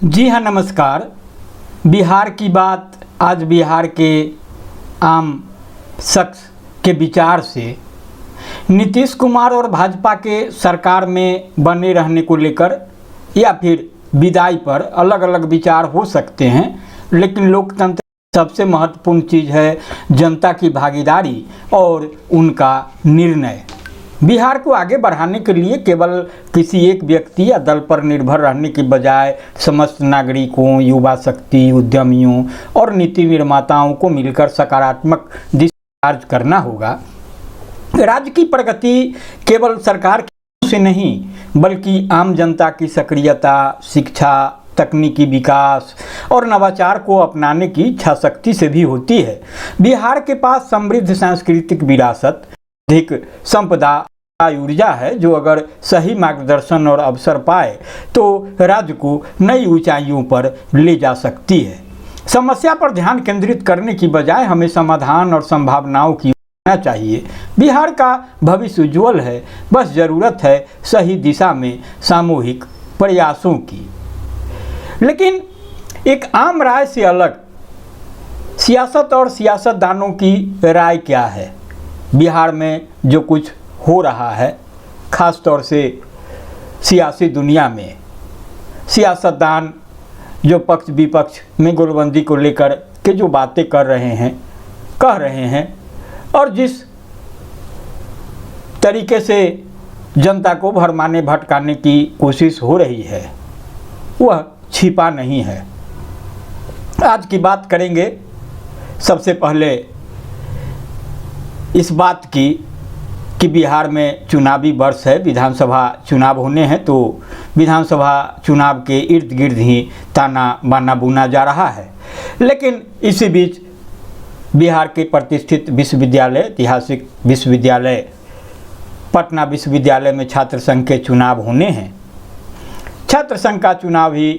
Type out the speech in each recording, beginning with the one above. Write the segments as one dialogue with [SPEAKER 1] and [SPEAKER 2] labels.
[SPEAKER 1] जी हाँ, नमस्कार। बिहार की बात आज बिहार के आम शख्स के विचार से नीतीश कुमार और भाजपा के सरकार में बने रहने को लेकर या फिर विदाई पर अलग अलग विचार हो सकते हैं, लेकिन लोकतंत्र सबसे महत्वपूर्ण चीज़ है जनता की भागीदारी और उनका निर्णय। बिहार को आगे बढ़ाने के लिए केवल किसी एक व्यक्ति या दल पर निर्भर रहने की बजाय समस्त नागरिकों, युवा शक्ति, उद्यमियों और नीति निर्माताओं को मिलकर सकारात्मक दिशा कार्य करना होगा। राज्य की प्रगति केवल सरकार से नहीं बल्कि आम जनता की सक्रियता, शिक्षा, तकनीकी विकास और नवाचार को अपनाने की इच्छा शक्ति से भी होती है। बिहार के पास समृद्ध सांस्कृतिक विरासत, अधिक संपदा, ऊर्जा है जो अगर सही मार्गदर्शन और अवसर पाए तो राज्य को नई ऊंचाइयों पर ले जा सकती है। समस्या पर ध्यान केंद्रित करने की बजाय हमें समाधान और संभावनाओं की होना चाहिए। बिहार का भविष्य उज्जवल है, बस ज़रूरत है सही दिशा में सामूहिक प्रयासों की। लेकिन एक आम राय से अलग सियासत और सियासतदानों की राय क्या है? बिहार में जो कुछ हो रहा है, ख़ास तौर से सियासी दुनिया में सियासतदान जो पक्ष विपक्ष में गोलबंदी को लेकर के जो बातें कह रहे हैं और जिस तरीके से जनता को भरमाने भटकाने की कोशिश हो रही है वह छिपा नहीं है। आज की बात करेंगे सबसे पहले इस बात की कि बिहार में चुनावी वर्ष है, विधानसभा चुनाव होने हैं, तो विधानसभा चुनाव के इर्द गिर्द ही ताना बाना बुना जा रहा है। लेकिन इसी बीच बिहार के प्रतिष्ठित विश्वविद्यालय, ऐतिहासिक विश्वविद्यालय पटना विश्वविद्यालय में छात्र संघ के चुनाव होने हैं। छात्र संघ का चुनाव ही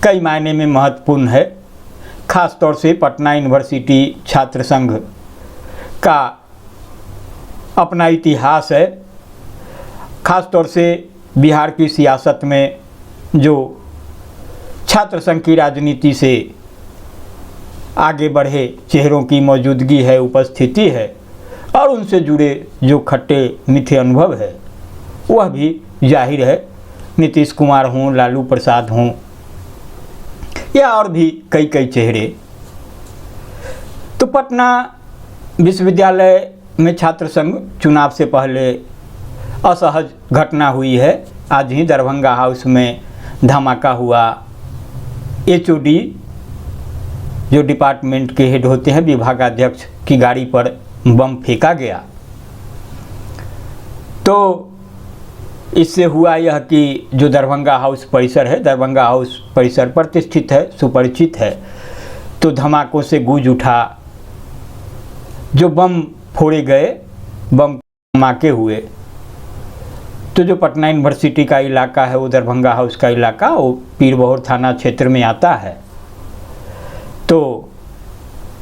[SPEAKER 1] कई मायने में महत्वपूर्ण है। खास तौर से पटना यूनिवर्सिटी छात्र संघ का अपना इतिहास है। खास तौर से बिहार की सियासत में जो छात्र संघ की राजनीति से आगे बढ़े चेहरों की मौजूदगी है, उपस्थिति है और उनसे जुड़े जो खट्टे मीठे अनुभव है वह भी जाहिर है। नीतीश कुमार हों, लालू प्रसाद हों या और भी कई चेहरे। तो पटना विश्वविद्यालय में छात्र संघ चुनाव से पहले असहज घटना हुई है। आज ही दरभंगा हाउस में धमाका हुआ। HOD जो डिपार्टमेंट के हेड होते हैं, विभागाध्यक्ष की गाड़ी पर बम फेंका गया। तो इससे हुआ यह कि जो दरभंगा हाउस परिसर है, दरभंगा हाउस परिसर प्रतिष्ठित है, सुपरिचित है, तो धमाकों से गूंज उठा। जो बम फोड़े गए, बम धमाके हुए, तो जो पटना यूनिवर्सिटी का इलाका है, वो दरभंगा हाउस का इलाका, वो पीरबहोर थाना क्षेत्र में आता है। तो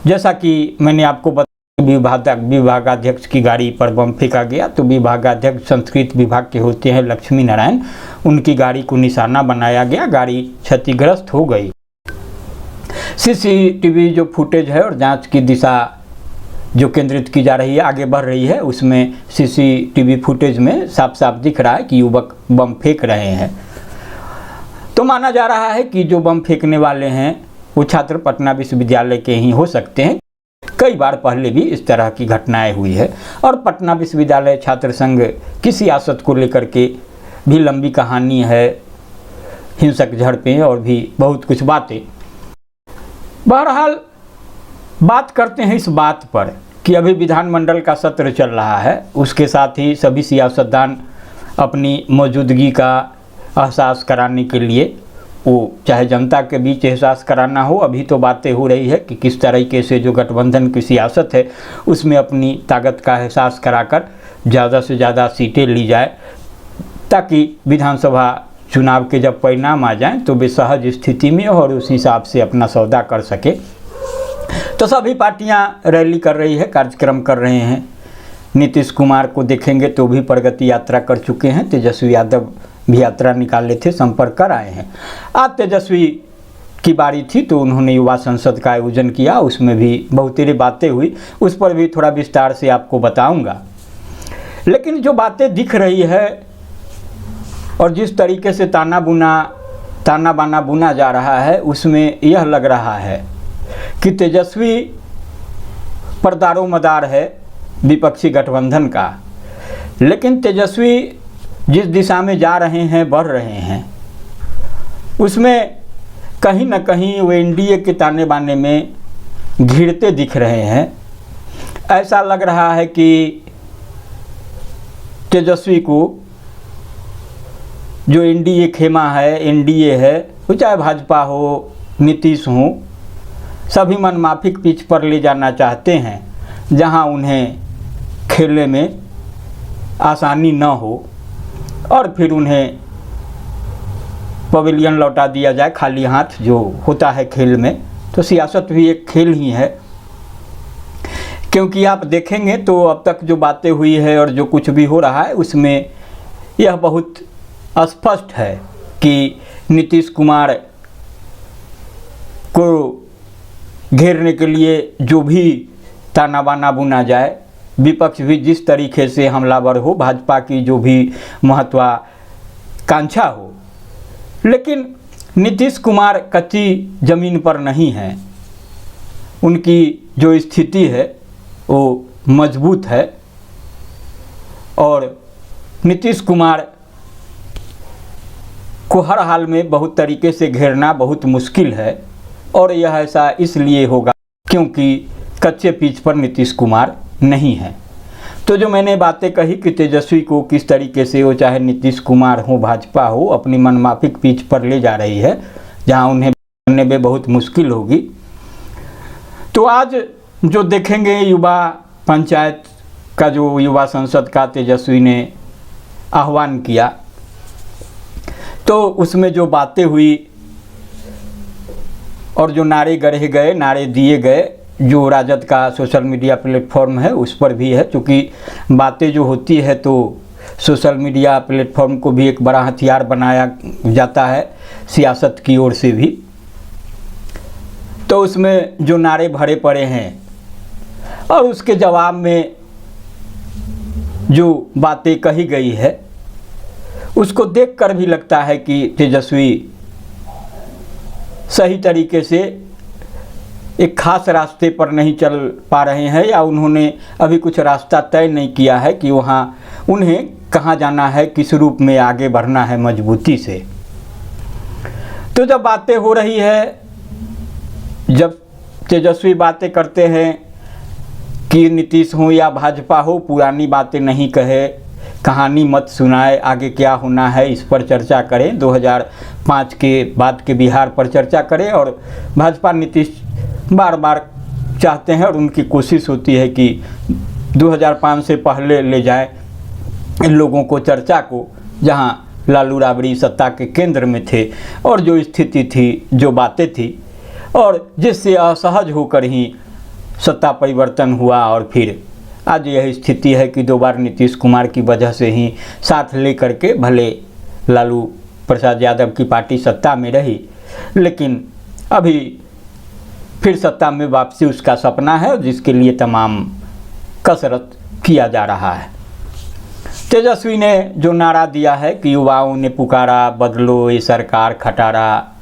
[SPEAKER 1] जैसा कि मैंने आपको बताया, विभागाध्यक्ष की गाड़ी पर बम फेंका गया। तो विभागाध्यक्ष संस्कृत विभाग के होते हैं लक्ष्मी नारायण, उनकी गाड़ी को निशाना बनाया गया, गाड़ी क्षतिग्रस्त हो गई। CCTV जो फुटेज है और जांच की दिशा जो केंद्रित की जा रही है, आगे बढ़ रही है, उसमें CCTV फुटेज में साफ साफ दिख रहा है कि युवक बम फेंक रहे हैं। तो माना जा रहा है कि जो बम फेंकने वाले हैं वो छात्र पटना विश्वविद्यालय के ही हो सकते हैं। कई बार पहले भी इस तरह की घटनाएं हुई है और पटना विश्वविद्यालय छात्र संघ की सियासत को लेकर के भी लंबी कहानी है, हिंसक झड़पें और भी बहुत कुछ बातें। बहरहाल बात करते हैं इस बात पर कि अभी विधानमंडल का सत्र चल रहा है, उसके साथ ही सभी सियासतदान अपनी मौजूदगी का एहसास कराने के लिए, वो चाहे जनता के बीच एहसास कराना हो, अभी तो बातें हो रही है कि किस तरीके से जो गठबंधन की सियासत है उसमें अपनी ताकत का एहसास कराकर ज़्यादा से ज़्यादा सीटें ली जाए, ताकि विधानसभा चुनाव के जब परिणाम आ जाएं तो वे सहज स्थिति में और उस हिसाब से अपना सौदा कर सके। तो सभी पार्टियां रैली कर रही है, कार्यक्रम कर रहे हैं। नीतीश कुमार को देखेंगे तो भी प्रगति यात्रा कर चुके हैं, तेजस्वी यादव भी यात्रा निकाले थे, संपर्क कर आए हैं। आज तेजस्वी की बारी थी तो उन्होंने युवा संसद का आयोजन किया, उसमें भी बहुत सारी बातें हुई, उस पर भी थोड़ा विस्तार से आपको बताऊंगा। लेकिन जो बातें दिख रही है और जिस तरीके से ताना बाना बुना जा रहा है, उसमें यह लग रहा है कि तेजस्वी पर दारोमदार है विपक्षी गठबंधन का। लेकिन तेजस्वी जिस दिशा में जा रहे हैं, बढ़ रहे हैं, उसमें कहीं न कहीं वो एनडीए के ताने बाने में घिरते दिख रहे हैं। ऐसा लग रहा है कि तेजस्वी को जो एनडीए खेमा है, एनडीए है, वो चाहे भाजपा हो, नीतीश हो, सभी मनमाफिक पिच पर ले जाना चाहते हैं, जहां उन्हें खेलने में आसानी न हो और फिर उन्हें पवेलियन लौटा दिया जाए खाली हाथ, जो होता है खेल में। तो सियासत भी एक खेल ही है, क्योंकि आप देखेंगे तो अब तक जो बातें हुई है और जो कुछ भी हो रहा है, उसमें यह बहुत स्पष्ट है कि नीतीश कुमार को घेरने के लिए जो भी ताना बाना बुना जाए, विपक्ष भी जिस तरीके से हमलावर हो, भाजपा की जो भी महत्वाकांक्षा हो, लेकिन नीतीश कुमार कच्ची ज़मीन पर नहीं हैं। उनकी जो स्थिति है वो मजबूत है और नीतीश कुमार को हर हाल में बहुत तरीके से घेरना बहुत मुश्किल है। और यह ऐसा इसलिए होगा क्योंकि कच्चे पिच पर नीतीश कुमार नहीं है। तो जो मैंने बातें कही कि तेजस्वी को किस तरीके से, वो चाहे नीतीश कुमार हो, भाजपा हो, अपनी मनमाफिक पिच पर ले जा रही है, जहां उन्हें बनने में बहुत मुश्किल होगी। तो आज जो देखेंगे युवा पंचायत का, जो युवा संसद का तेजस्वी ने आह्वान किया, तो उसमें जो बातें हुई और जो नारे गढ़े गए, नारे दिए गए, जो राजद का सोशल मीडिया प्लेटफॉर्म है उस पर भी है, क्योंकि बातें जो होती है तो सोशल मीडिया प्लेटफॉर्म को भी एक बड़ा हथियार बनाया जाता है सियासत की ओर से भी। तो उसमें जो नारे भरे पड़े हैं और उसके जवाब में जो बातें कही गई है, उसको देखकर भी लगता है कि तेजस्वी सही तरीके से एक खास रास्ते पर नहीं चल पा रहे हैं, या उन्होंने अभी कुछ रास्ता तय नहीं किया है कि वहाँ उन्हें कहाँ जाना है, किस रूप में आगे बढ़ना है मजबूती से। तो जब बातें हो रही है, जब तेजस्वी बातें करते हैं कि नीतीश हो या भाजपा हो, पुरानी बातें नहीं कहे, कहानी मत सुनाए, आगे क्या होना है इस पर चर्चा करें, 2005 के बाद के बिहार पर चर्चा करें। और भाजपा नीतीश बार बार चाहते हैं और उनकी कोशिश होती है कि 2005 से पहले ले जाए इन लोगों को चर्चा को, जहां लालू राबड़ी सत्ता के केंद्र में थे और जो स्थिति थी, जो बातें थी, और जिससे असहज होकर ही सत्ता परिवर्तन हुआ और फिर आज यह स्थिति है कि 2 बार नीतीश कुमार की वजह से ही साथ लेकर के भले लालू प्रसाद यादव की पार्टी सत्ता में रही, लेकिन अभी फिर सत्ता में वापसी उसका सपना है, जिसके लिए तमाम कसरत किया जा रहा है। तेजस्वी ने जो नारा दिया है कि युवाओं ने पुकारा, बदलो ये सरकार खटारा,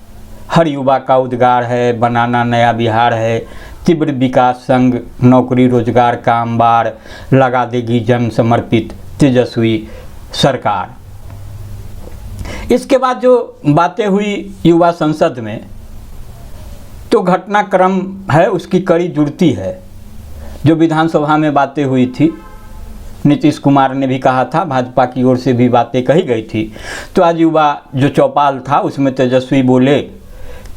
[SPEAKER 1] हर युवा का उद्गार है, बनाना नया बिहार है, तीव्र विकास संग नौकरी रोजगार का अंबार, लगा देगी जन समर्पित तेजस्वी सरकार। इसके बाद जो बातें हुई युवा संसद में, तो घटनाक्रम है उसकी कड़ी जुड़ती है। जो विधानसभा में बातें हुई थी, नीतीश कुमार ने भी कहा था, भाजपा की ओर से भी बातें कही गई थी, तो आज युवा जो चौपाल था उसमें तेजस्वी बोले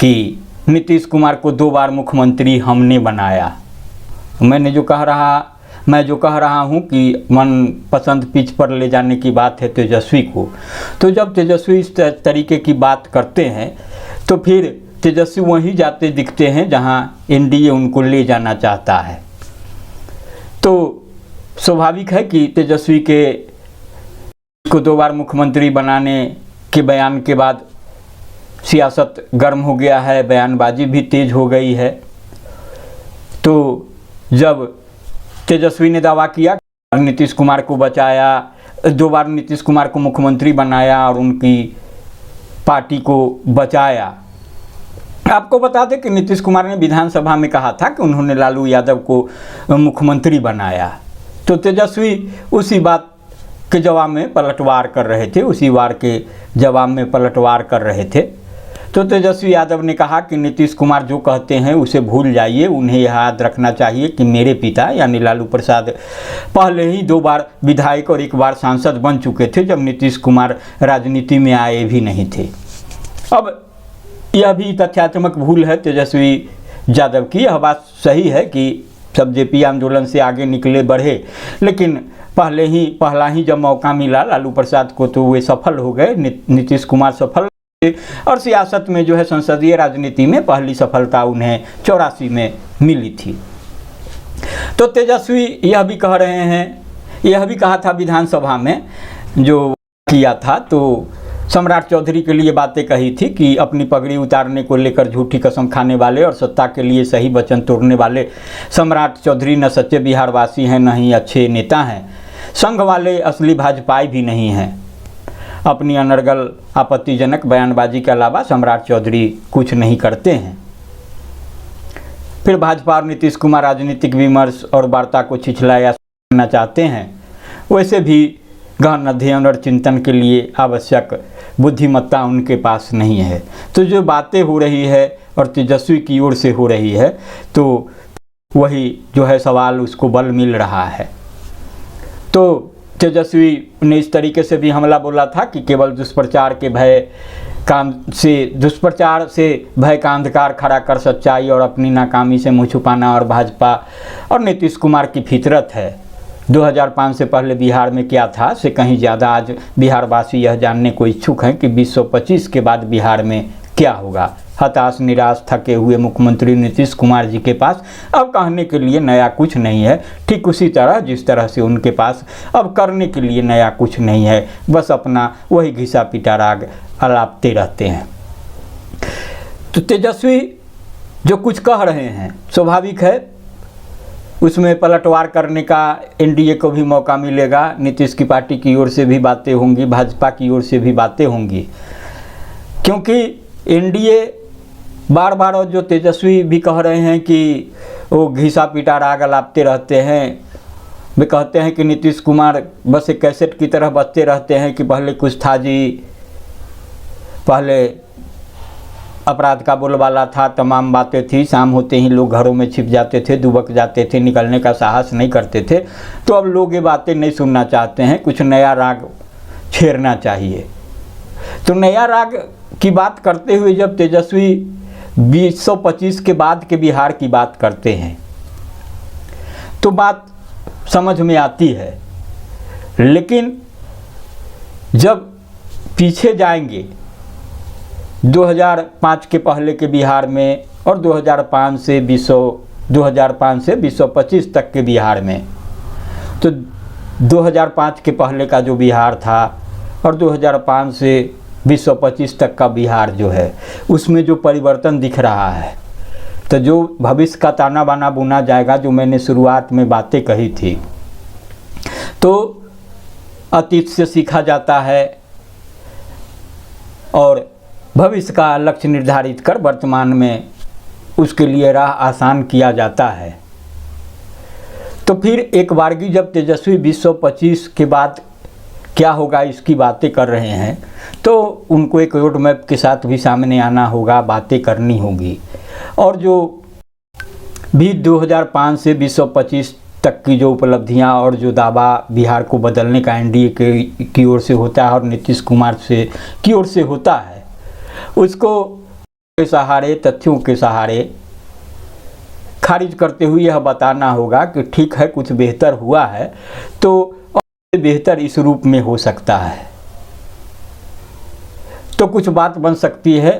[SPEAKER 1] कि नीतीश कुमार को 2 बार मुख्यमंत्री हमने बनाया। मैं जो कह रहा हूं कि मन पसंद पिच पर ले जाने की बात है तेजस्वी को। तो जब तेजस्वी इस तरीके की बात करते हैं तो फिर तेजस्वी वहीं जाते दिखते हैं जहां एनडीए उनको ले जाना चाहता है। तो स्वाभाविक है कि तेजस्वी को 2 बार मुख्यमंत्री बनाने के बयान के बाद सियासत गर्म हो गया है, बयानबाजी भी तेज हो गई है। तो जब तेजस्वी ने दावा किया नीतीश कुमार को बचाया, 2 बार नीतीश कुमार को मुख्यमंत्री बनाया और उनकी पार्टी को बचाया। आपको बता दें कि नीतीश कुमार ने विधानसभा में कहा था कि उन्होंने लालू यादव को मुख्यमंत्री बनाया। तो तेजस्वी उसी बात के जवाब में पलटवार कर रहे थे, उसी वार के जवाब में पलटवार कर रहे थे। तो तेजस्वी यादव ने कहा कि नीतीश कुमार जो कहते हैं उसे भूल जाइए, उन्हें याद रखना चाहिए कि मेरे पिता यानी लालू प्रसाद पहले ही 2 बार विधायक और 1 बार सांसद बन चुके थे जब नीतीश कुमार राजनीति में आए भी नहीं थे। अब यह भी तथ्यात्मक भूल है तेजस्वी यादव की। यह बात सही है कि सब जेपी आंदोलन से आगे निकले बढ़े, लेकिन पहला ही जब मौका मिला लालू प्रसाद को तो वे सफल हो गए, नीतीश कुमार सफल। और सियासत में जो है संसदीय राजनीति में पहली सफलता उन्हें 84 में मिली थी। तो तेजस्वी यह भी कह रहे हैं, यह भी कहा था विधानसभा में जो किया था, तो सम्राट चौधरी के लिए बातें कही थी कि अपनी पगड़ी उतारने को लेकर झूठी कसम खाने वाले और सत्ता के लिए सही वचन तोड़ने वाले सम्राट चौधरी न सच्चे बिहारवासी हैं न ही अच्छे नेता हैं। संघ वाले असली भाजपाई भी नहीं हैं। अपनी अनर्गल आपत्तिजनक बयानबाजी के अलावा सम्राट चौधरी कुछ नहीं करते हैं। फिर भाजपा और नीतीश कुमार राजनीतिक विमर्श और वार्ता को छिछलाया करना चाहते हैं। वैसे भी गहन अध्ययन और चिंतन के लिए आवश्यक बुद्धिमत्ता उनके पास नहीं है। तो जो बातें हो रही है और तेजस्वी की ओर से हो रही है, तो वही जो है सवाल उसको बल मिल रहा है। तो तेजस्वी ने इस तरीके से भी हमला बोला था कि केवल दुष्प्रचार से भय का अंधकार खड़ा कर सच्चाई और अपनी नाकामी से मुँह छुपाना और भाजपा और नीतीश कुमार की फितरत है। 2005 से पहले बिहार में क्या था से कहीं ज़्यादा आज बिहारवासी यह जानने को इच्छुक हैं कि 2025 के बाद बिहार में क्या होगा। हताश निराश थके हुए मुख्यमंत्री नीतीश कुमार जी के पास अब कहने के लिए नया कुछ नहीं है, ठीक उसी तरह जिस तरह से उनके पास अब करने के लिए नया कुछ नहीं है। बस अपना वही घिसा पिटा राग अलापते रहते हैं। तो तेजस्वी जो कुछ कह रहे हैं स्वाभाविक है, उसमें पलटवार करने का एनडीए को भी मौका मिलेगा। नीतीश की पार्टी की ओर से भी बातें होंगी, भाजपा की ओर से भी बातें होंगी, क्योंकि एनडीए बार बार और जो तेजस्वी भी कह रहे हैं कि वो घिसा पिटा राग अलापते रहते हैं। वे कहते हैं कि नीतीश कुमार बस एक कैसेट की तरह बजते रहते हैं कि पहले कुछ था जी, पहले अपराध का बोलबाला था, तमाम बातें थी, शाम होते ही लोग घरों में छिप जाते थे, दुबक जाते थे, निकलने का साहस नहीं करते थे। तो अब लोग ये बातें नहीं सुनना चाहते हैं, कुछ नया राग छेड़ना चाहिए। तो नया राग की बात करते हुए जब तेजस्वी 2025 के बाद के बिहार की बात करते हैं तो बात समझ में आती है, लेकिन जब पीछे जाएंगे 2005 के पहले के बिहार में और 2005 से 2025 तक के बिहार में, तो 2005 के पहले का जो बिहार था और 2005 से 2025 तक का बिहार जो है उसमें जो परिवर्तन दिख रहा है, तो जो भविष्य का ताना बाना बुना जाएगा, जो मैंने शुरुआत में बातें कही थी, तो अतीत से सीखा जाता है और भविष्य का लक्ष्य निर्धारित कर वर्तमान में उसके लिए राह आसान किया जाता है। तो फिर एक बारगी जब तेजस्वी 2025 के बाद क्या होगा इसकी बातें कर रहे हैं, तो उनको एक रोड मैप के साथ भी सामने आना होगा, बातें करनी होगी। और जो भी 2005 से 2025 तक की जो उपलब्धियां और जो दावा बिहार को बदलने का एनडीए की ओर से होता है और नीतीश कुमार की ओर से होता है, उसको के सहारे, तथ्यों के सहारे खारिज करते हुए यह बताना होगा कि ठीक है कुछ बेहतर हुआ है, तो बेहतर इस रूप में हो सकता है, तो कुछ बात बन सकती है,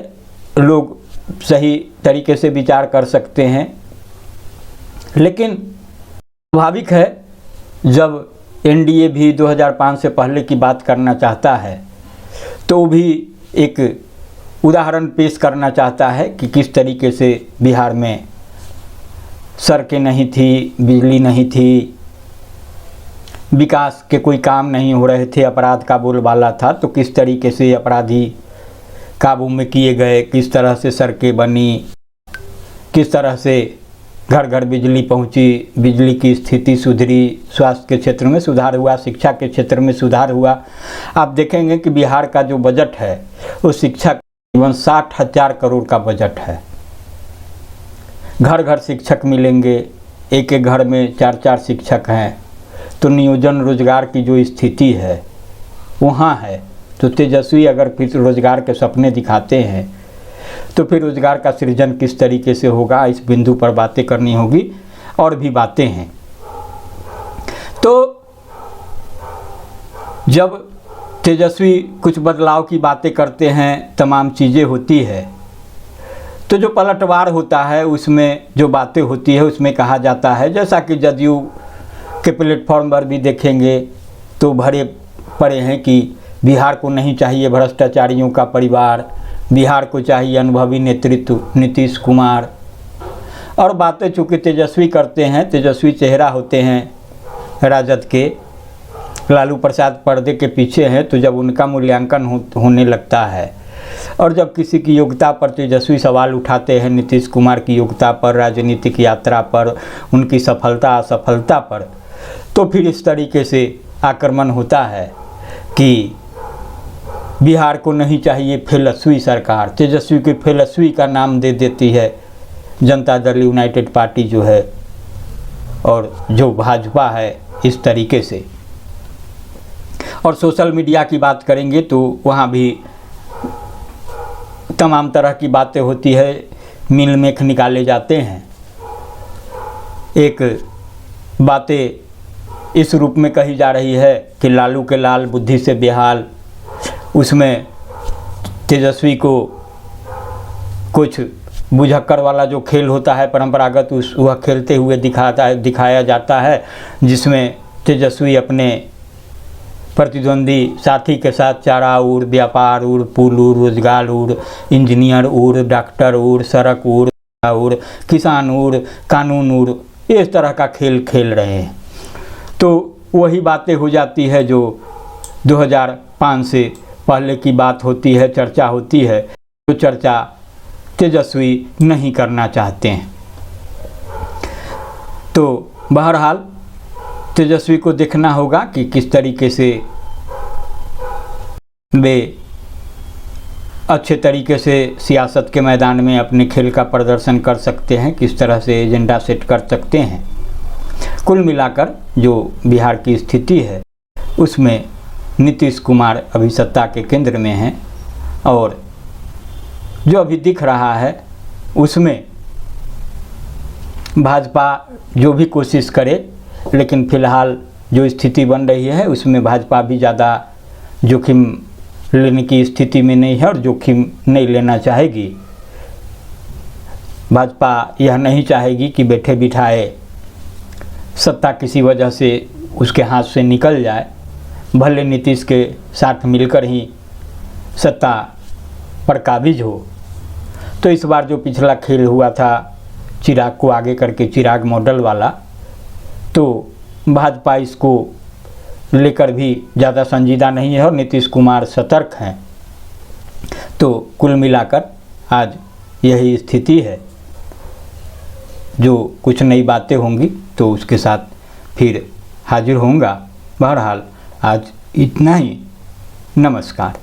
[SPEAKER 1] लोग सही तरीके से विचार कर सकते हैं। लेकिन स्वाभाविक है जब एनडीए भी 2005 से पहले की बात करना चाहता है तो भी एक उदाहरण पेश करना चाहता है कि किस तरीके से बिहार में सड़कें नहीं थी, बिजली नहीं थी, विकास के कोई काम नहीं हो रहे थे, अपराध का बोलबाला था। तो किस तरीके से अपराधी काबू में किए गए, किस तरह से सड़कें बनी, किस तरह से घर घर बिजली पहुंची, बिजली की स्थिति सुधरी, स्वास्थ्य के क्षेत्र में सुधार हुआ, शिक्षा के क्षेत्र में सुधार हुआ। आप देखेंगे कि बिहार का जो बजट है वो शिक्षा करीबन 60,000 करोड़ का बजट है। घर घर शिक्षक मिलेंगे, एक एक घर में 4-4 शिक्षक हैं। तो नियोजन रोजगार की जो स्थिति है वहाँ है। तो तेजस्वी अगर फिर रोजगार के सपने दिखाते हैं तो फिर रोजगार का सृजन किस तरीके से होगा, इस बिंदु पर बातें करनी होगी। और भी बातें हैं। तो जब तेजस्वी कुछ बदलाव की बातें करते हैं, तमाम चीज़ें होती है, तो जो पलटवार होता है उसमें जो बातें होती है उसमें कहा जाता है, जैसा कि जदयू के प्लेटफॉर्म पर भी देखेंगे तो भरे पड़े हैं कि बिहार को नहीं चाहिए भ्रष्टाचारियों का परिवार, बिहार को चाहिए अनुभवी नेतृत्व नीतीश कुमार। और बातें चूँकि तेजस्वी करते हैं, तेजस्वी चेहरा होते हैं राजद के, लालू प्रसाद पर्दे के पीछे हैं, तो जब उनका मूल्यांकन होने लगता है और जब किसी की योग्यता पर तेजस्वी सवाल उठाते हैं, नीतीश कुमार की योग्यता पर, राजनीतिक यात्रा पर, उनकी सफलता असफलता पर, तो फिर इस तरीके से आक्रमण होता है कि बिहार को नहीं चाहिए फेलस्वी सरकार। तेजस्वी की फेलस्वी का नाम दे देती है जनता दल यूनाइटेड पार्टी जो है और जो भाजपा है, इस तरीके से। और सोशल मीडिया की बात करेंगे तो वहाँ भी तमाम तरह की बातें होती है, मिल मेख निकाले जाते हैं। एक बातें इस रूप में कही जा रही है कि लालू के लाल बुद्धि से बेहाल, उसमें तेजस्वी को कुछ बुझक्कर वाला जो खेल होता है परंपरागत, वह खेलते हुए दिखाया जाता है, जिसमें तेजस्वी अपने प्रतिद्वंदी साथी के साथ चारा उड़, व्यापार उड़, पुल उड़, रोजगार उड़, इंजीनियर उड़, डॉक्टर उड़, सड़क उड़, किसान उड़, कानून उड़, इस तरह का खेल खेल रहे हैं। तो वही बातें हो जाती है जो 2005 से पहले की बात होती है, चर्चा होती है, जो चर्चा तेजस्वी नहीं करना चाहते हैं। तो बहरहाल तेजस्वी को देखना होगा कि किस तरीके से वे अच्छे तरीके से सियासत के मैदान में अपने खेल का प्रदर्शन कर सकते हैं, किस तरह से एजेंडा सेट कर सकते हैं। कुल मिलाकर जो बिहार की स्थिति है उसमें नीतीश कुमार अभी सत्ता के केंद्र में हैं और जो अभी दिख रहा है उसमें भाजपा जो भी कोशिश करे, लेकिन फ़िलहाल जो स्थिति बन रही है उसमें भाजपा भी ज़्यादा जोखिम लेने की स्थिति में नहीं है और जोखिम नहीं लेना चाहेगी। भाजपा यह नहीं चाहेगी कि बैठे बिठाए सत्ता किसी वजह से उसके हाथ से निकल जाए, भले नीतीश के साथ मिलकर ही सत्ता पर काबिज हो। तो इस बार जो पिछला खेल हुआ था चिराग को आगे करके, चिराग मॉडल वाला, तो भाजपा इसको लेकर भी ज़्यादा संजीदा नहीं है और नीतीश कुमार सतर्क हैं। तो कुल मिलाकर आज यही स्थिति है। जो कुछ नई बातें होंगी तो उसके साथ फिर हाजिर होऊंगा। बहरहाल आज इतना ही। नमस्कार।